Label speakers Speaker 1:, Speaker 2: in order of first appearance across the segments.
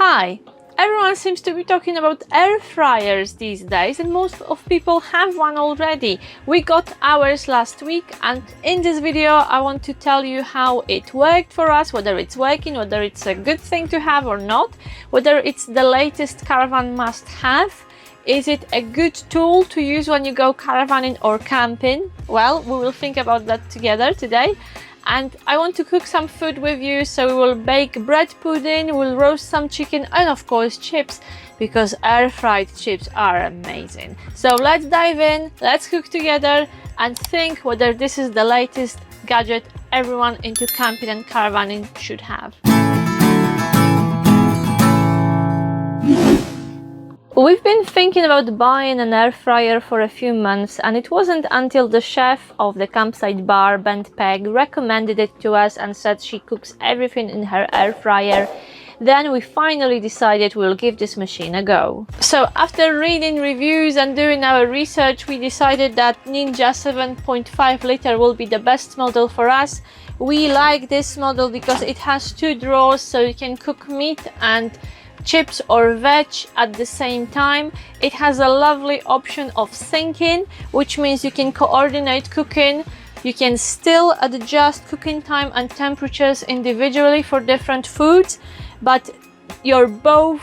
Speaker 1: Hi! Everyone seems to be talking about air fryers these days, and most of people have one already. We got ours last week, and in this video I want to tell you how it worked for us, whether it's working, whether it's a good thing to have or not, whether it's the latest caravan must-have. Is it a good tool to use when you go caravanning or camping? Well, we will think about that together today. And I want to cook some food with you, so we will bake bread pudding, we'll roast some chicken, and of course chips, because air fried chips are amazing. So let's dive in, let's cook together and think whether this is the latest gadget everyone into camping and caravanning should have. We've been thinking about buying an air fryer for a few months, and it wasn't until the chef of the campsite bar, Bent Peg, recommended it to us and said she cooks everything in her air fryer. Then we finally decided we'll give this machine a go. So after reading reviews and doing our research, we decided that Ninja 7.5 liter will be the best model for us. We like this model because it has two drawers, so you can cook meat and chips or veg at the same time. It has a lovely option of syncing, which means you can coordinate cooking. You can still adjust cooking time and temperatures individually for different foods, but your both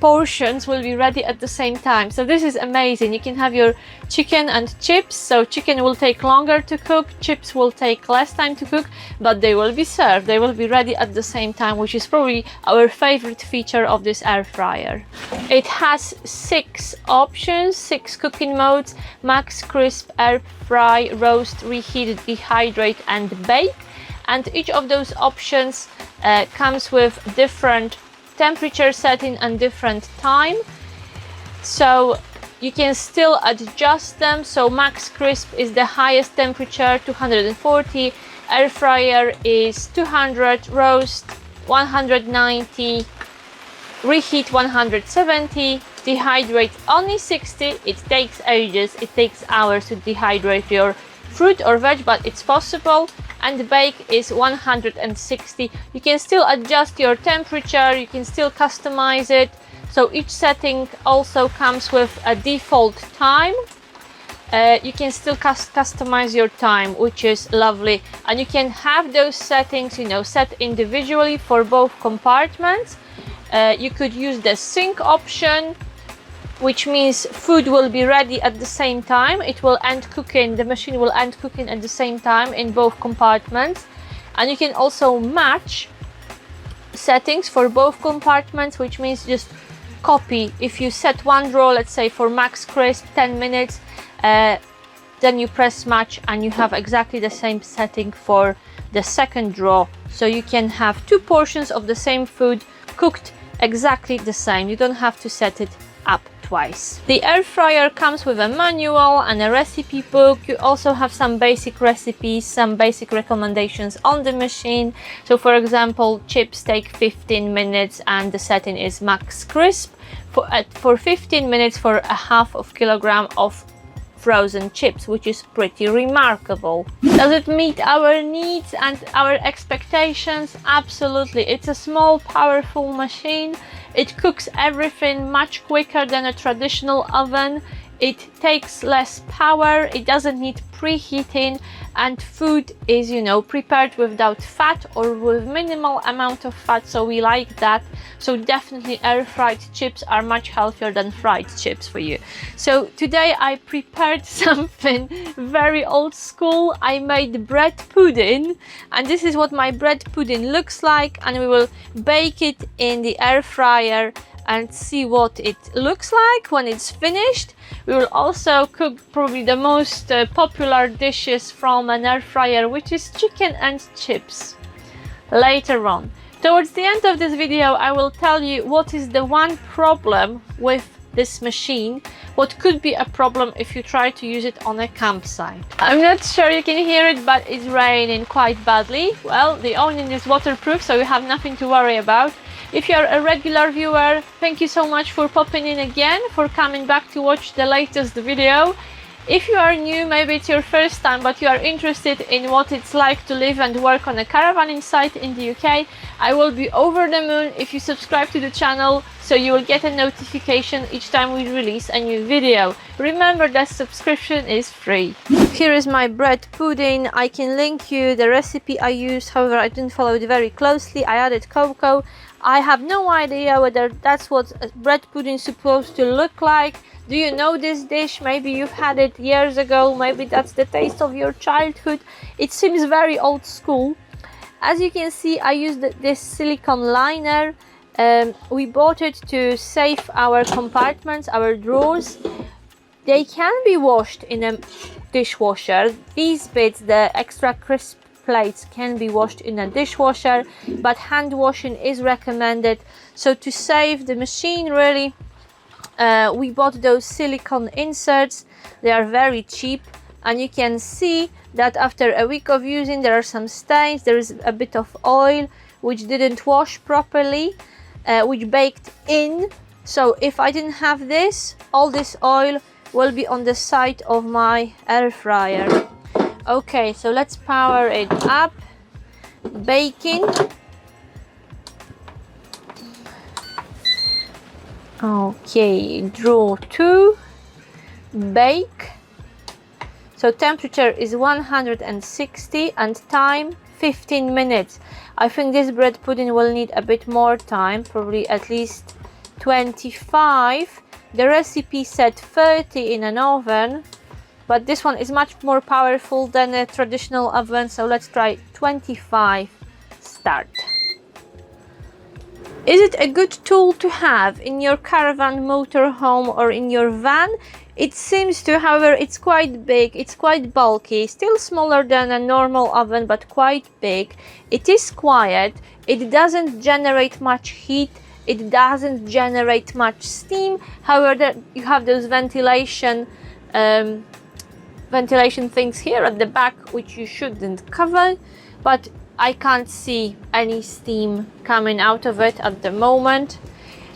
Speaker 1: portions will be ready at the same time. So this is amazing. You can have your chicken and chips, so chicken will take longer to cook, chips will take less time to cook, but they will be served, they will be ready at the same time, which is probably our favorite feature of this air fryer. It has 6 options, 6 cooking modes: max, crisp, air fry, roast, reheat, dehydrate and bake. And each of those options comes with different temperature setting and different time, so you can still adjust them. So max crisp is the highest temperature, 240, air fryer is 200, roast 190, reheat 170, dehydrate only 60. It takes ages, it takes hours to dehydrate your fruit or veg, but it's possible. And bake is 160. You can still adjust your temperature, you can still customize it. So each setting also comes with a default time. You can still customize your time, which is lovely. And you can have those settings, set individually for both compartments. You could use the sync option, which means food will be ready at the same time. It will end cooking, the machine will end cooking at the same time in both compartments. And you can also match settings for both compartments, which means just copy. If you set one drawer, let's say for max crisp 10 minutes, then you press match and you have exactly the same setting for the second drawer. So you can have 2 portions of the same food cooked exactly the same. You don't have to set it up twice. The air fryer comes with a manual and a recipe book. You also have some basic recipes, some basic recommendations on the machine. So for example, chips take 15 minutes and the setting is max crisp for 15 minutes for a half of kilogram of frozen chips, which is pretty remarkable. Does it meet our needs and our expectations? Absolutely. It's a small, powerful machine. It cooks everything much quicker than a traditional oven. It takes less power, it doesn't need preheating, and food is, prepared without fat or with minimal amount of fat, so we like that. So definitely air fried chips are much healthier than fried chips for you. So today I prepared something very old school. I made bread pudding, and this is what my bread pudding looks like, and we will bake it in the air fryer and see what it looks like when it's finished. We will also cook probably the most popular dishes from an air fryer, which is chicken and chips, later on. Towards the end of this video, I will tell you what is the one problem with this machine, what could be a problem if you try to use it on a campsite. I'm not sure you can hear it, but it's raining quite badly. Well, the awning is waterproof, so you have nothing to worry about. If you're a regular viewer, thank you so much for popping in again, for coming back to watch the latest video. If you are new, maybe it's your first time, but you are interested in what it's like to live and work on a caravanning site in the UK, I will be over the moon if you subscribe to the channel, so you will get a notification each time we release a new video. Remember that subscription is free. Here is my bread pudding. I can link you the recipe I used, however I didn't follow it very closely. I added cocoa. I have no idea whether that's what a bread pudding is supposed to look like. Do you know this dish? Maybe you've had it years ago, maybe that's the taste of your childhood. It seems very old school. As you can see, I used this silicone liner. We bought it to save our compartments, our drawers. They can be washed in a dishwasher. These bits, the extra crisp plates, can be washed in a dishwasher, but hand washing is recommended. So to save the machine, really, we bought those silicone inserts. They are very cheap, and you can see that after a week of using, there are some stains. There is a bit of oil which didn't wash properly, which baked in. So if I didn't have this, all this oil will be on the side of my air fryer. Okay, so let's power it up. Baking. Okay, draw 2, bake. So temperature is 160 and time 15 minutes. I think this bread pudding will need a bit more time, probably at least 25. The recipe said 30 in an oven, but this one is much more powerful than a traditional oven, so let's try 25. Start. Is it a good tool to have in your caravan, motorhome, or in your van? It seems to, however, it's quite big, it's quite bulky, still smaller than a normal oven, but quite big. It is quiet, it doesn't generate much heat, it doesn't generate much steam. However, you have those ventilation things here at the back, which you shouldn't cover, but I can't see any steam coming out of it at the moment.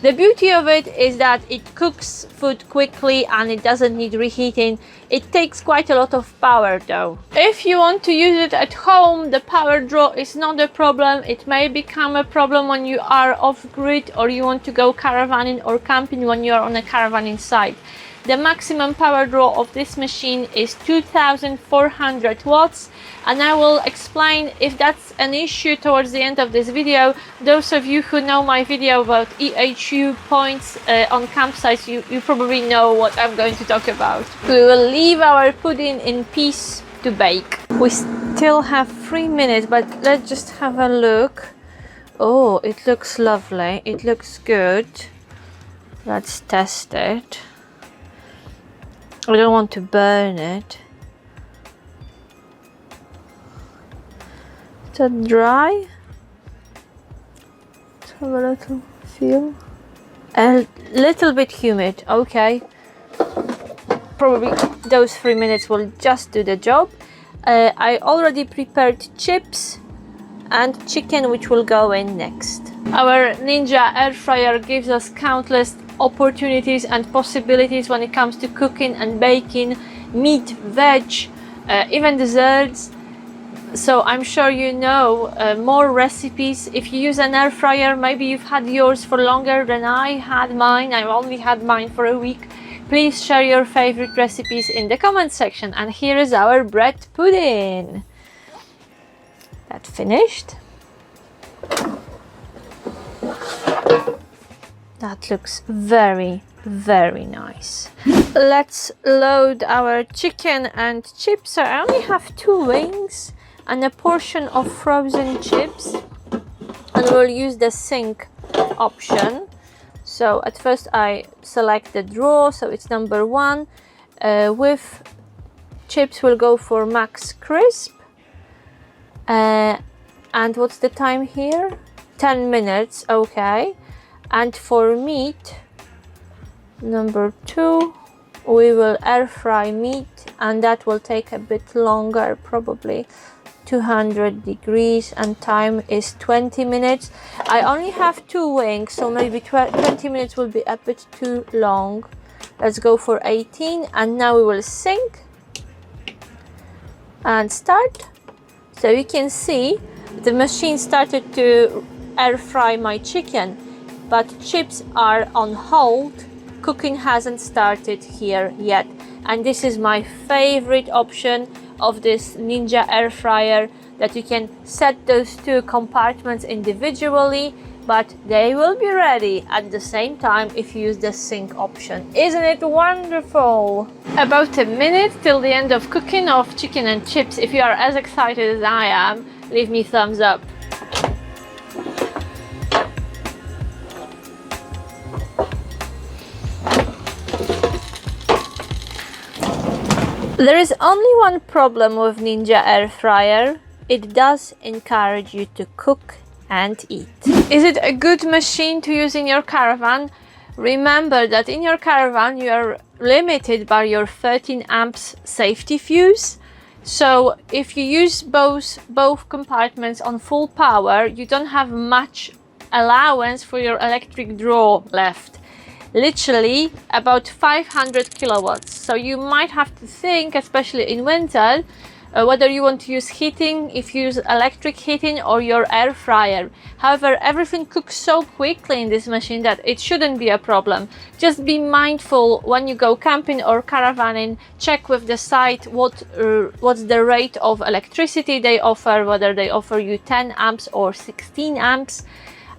Speaker 1: The beauty of it is that it cooks food quickly and it doesn't need reheating. It takes quite a lot of power though. If you want to use it at home, the power draw is not a problem. It may become a problem when you are off-grid or you want to go caravanning or camping when you are on a caravanning site. The maximum power draw of this machine is 2400 watts, and I will explain if that's an issue towards the end of this video. Those of you who know my video about EHU points on campsites, you probably know what I'm going to talk about. We will leave our pudding in peace to bake. We still have 3 minutes, but let's just have a look. Oh, it looks lovely. It looks good. Let's test it. I don't want to burn it. Is that dry? Let's have a little feel. A little bit humid, okay. Probably those 3 minutes will just do the job. I already prepared chips and chicken, which will go in next. Our Ninja air fryer gives us countless opportunities and possibilities when it comes to cooking and baking, meat, veg, even desserts. So I'm sure you know more recipes. If you use an air fryer, maybe you've had yours for longer than I had mine. I only had mine for a week. Please share your favorite recipes in the comment section. And here is our bread pudding. That finished. That looks very, very nice. Let's load our chicken and chips. So I only have 2 wings and a portion of frozen chips, and we'll use the sink option. So at first I select the drawer, so it's number 1. With chips we'll go for max crisp. And what's the time here? 10 minutes, okay. And for meat, number 2, we will air fry meat, and that will take a bit longer, probably 200 degrees, and time is 20 minutes. I only have 2 wings, so maybe 20 minutes will be a bit too long. Let's go for 18, and now we will sync and start. So you can see the machine started to air fry my chicken, but chips are on hold. Cooking hasn't started here yet, and this is my favorite option of this Ninja air fryer, that you can set those two compartments individually, but they will be ready at the same time if you use the sync option. Isn't it wonderful? About a minute till the end of cooking of chicken and chips. If you are as excited as I am, leave me thumbs up. There is only one problem with Ninja air fryer. It does encourage you to cook and eat. Is it a good machine to use in your caravan? Remember that in your caravan you are limited by your 13 amps safety fuse. So if you use both compartments on full power, you don't have much allowance for your electric draw left. Literally about 500 kilowatts. So you might have to think, especially in winter, whether you want to use heating, if you use electric heating or your air fryer. However, everything cooks so quickly in this machine that it shouldn't be a problem. Just be mindful when you go camping or caravanning. Check with the site what's the rate of electricity they offer, whether they offer you 10 amps or 16 amps.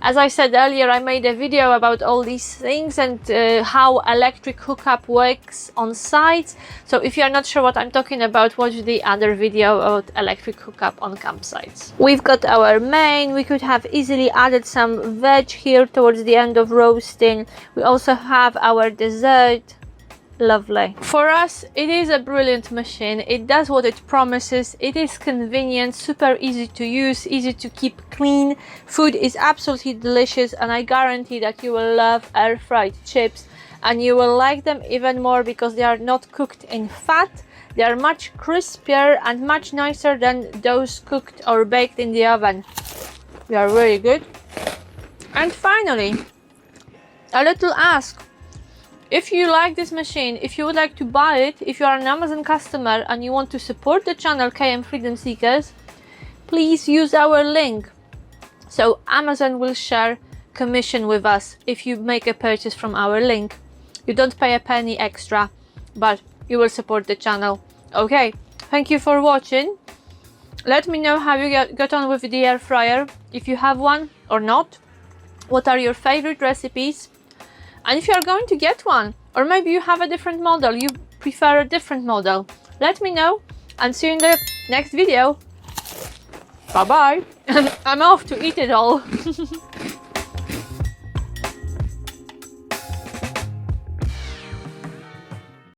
Speaker 1: As I said earlier, I made a video about all these things and how electric hookup works on sites. So if you are not sure what I'm talking about, watch the other video about electric hookup on campsites. We've got our main. We could have easily added some veg here towards the end of roasting. We also have our dessert. Lovely. For us, it is a brilliant machine. It does what it promises. It is convenient, super easy to use, easy to keep clean. Food is absolutely delicious, and I guarantee that you will love air fried chips, and you will like them even more because they are not cooked in fat. They are much crispier and much nicer than those cooked or baked in the oven. They are really good. And finally, a little ask. If you like this machine, if you would like to buy it, if you are an Amazon customer and you want to support the channel KM Freedom Seekers, please use our link. So Amazon will share commission with us if you make a purchase from our link. You don't pay a penny extra, but you will support the channel. Okay, thank you for watching. Let me know how you got on with the air fryer, if you have one or not. What are your favorite recipes? And if you are going to get one, or maybe you have a different model, you prefer a different model, let me know, and see you in the next video. Bye bye. I'm off to eat it all.